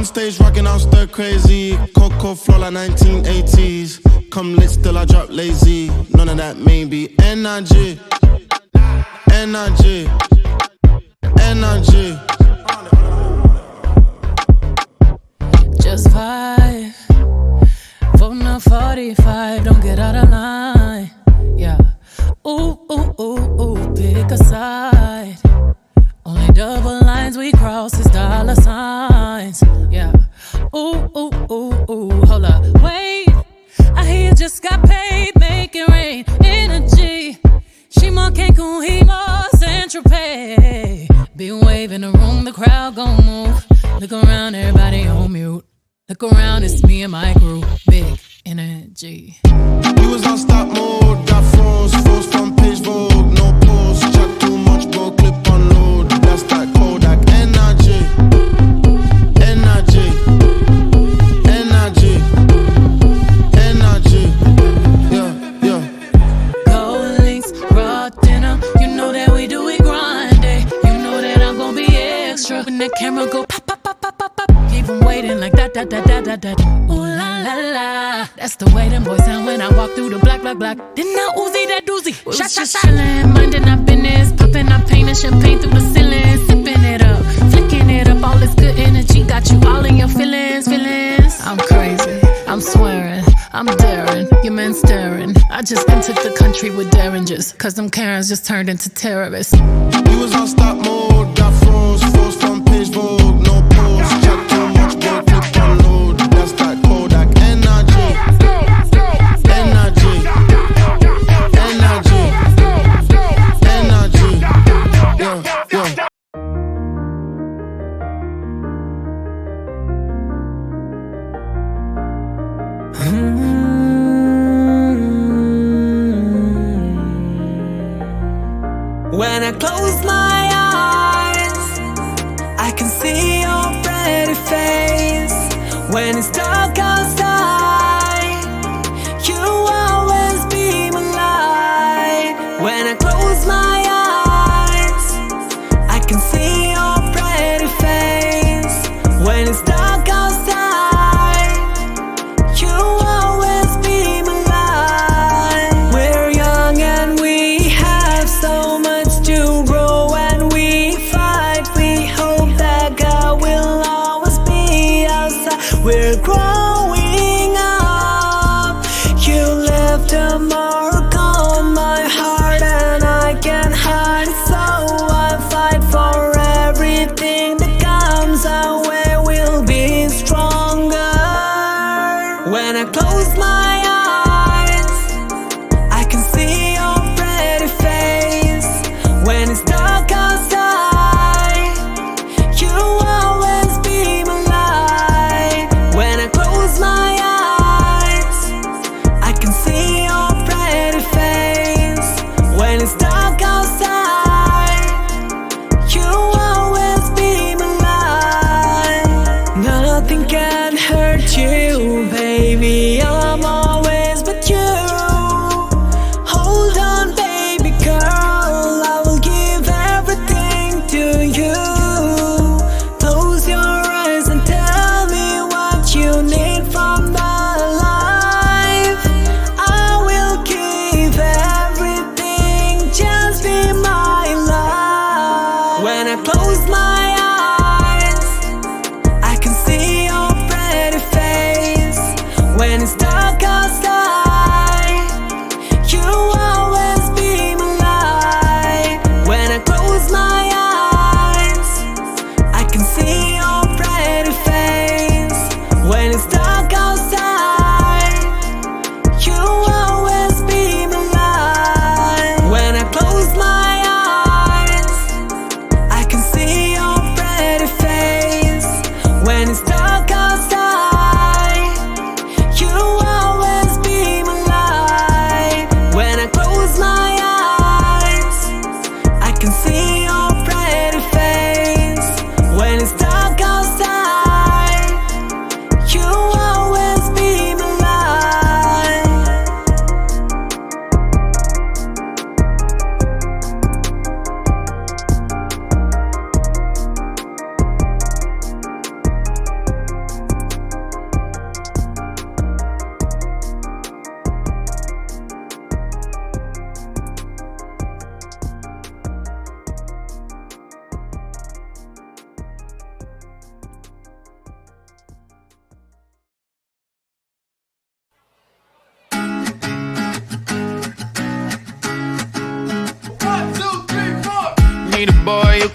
On stage rocking out stir crazy. Coco flow like 1980s. Come lit still I drop lazy. None of that maybe. Energy. Energy. Energy. Just vibe. Voting on 45, don't get out of line. Yeah. Ooh, ooh, ooh, ooh, pick a side. Only double lines we cross is dollar signs. Yeah. Ooh, ooh, ooh, ooh, hold up, wait. I hear you just got paid, make it rain. Energy. She more Cancun, he more Saint-Tropez. Big wave in the room, the crowd gon' move. Look around, everybody on mute. Look around, it's me and my group. Big energy. We was on stop mode, got froze from page Vogue. No pause, chat too much, bro, clip on load. That's that Kodak energy. Energy. Energy. Energy. Yeah, yeah. Gold links, raw dinner. You know that we do it grinding. You know that I'm gon' be extra. When that camera go pop, pop, pop, pop, pop, pop. Keep 'em waiting like that, that, that, that, that, that. Ooh la la la. That's the way them boys sound when I walk through the black, black, black. Didn't I Uzi that doozy? Shot, shot, shot. Chillin', minding our business. Popping our paint and champagne through the ceiling. Sipping it up, flicking it up. All this good energy got you all in your feelings, feelings. I'm crazy, I'm swearing, I'm daring. Your man staring. I just entered the country with derringers. Cause them Karens just turned into terrorists. We was on stop mode, got froze from page Vogue. No pause, chat too much, bro, clip on load. That's that Kodak energy. Energy. Energy. Energy. Yeah, yeah. When I close my eyes, I can see your pretty face. When it's dark outside, you always be my light. When I close my eyes, I can see your pretty face. When it's dark outside, you always be my light. We're young and we have so much to grow, and we fight. We hope that God will always be outside. We're growing up. You left a mark on my heart, and I can't hide it, so I fight for everything that comes our way. We'll be stronger. When I close my eyes, I can see your pretty face. When it's dark outside, you always be my light. When I close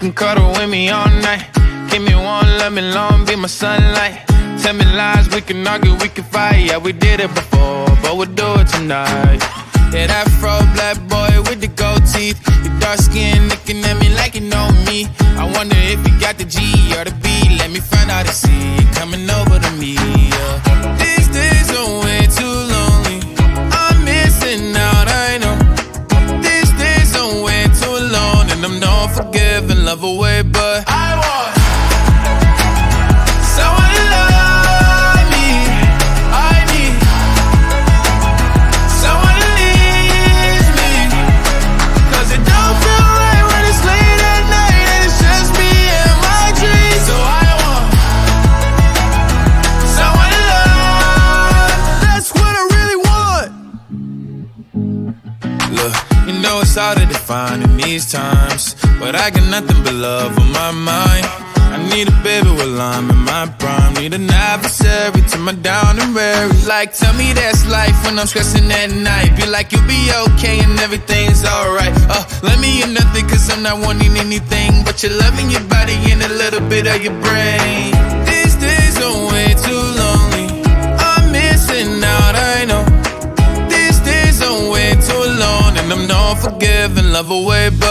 can cuddle with me all night. Give me one, let me long, be my sunlight. Tell me lies, we can argue, we can fight. Yeah, we did it before, but we'll do it tonight. Yeah, that fro black boy with the gold teeth. Your dark skin looking at me like you know me. I wonder if you got the G or the B. Let me find out and see you coming over to me. Yeah. These days are way too lonely. I'm missing out, I know. These days are way too long, and I'm not forgiving, love away, but I want someone to love me. I need someone to leave me, 'cause it don't feel right when it's late at night and it's just me and my dreams. So I want someone to love. That's what I really want. Look, you know it's hard to define in these times, but I got nothing but love on my mind. I need a baby while I'm in my prime. Need an adversary to my down and weary. Like, tell me that's life when I'm stressing at night. Be like, you'll be okay and everything's alright. Let me in nothing, 'cause I'm not wanting anything but your love and your body and a little bit of your brain. These days are way too lonely. I'm missing out, I know. These days are way too long, and I'm not forgiving, love away, but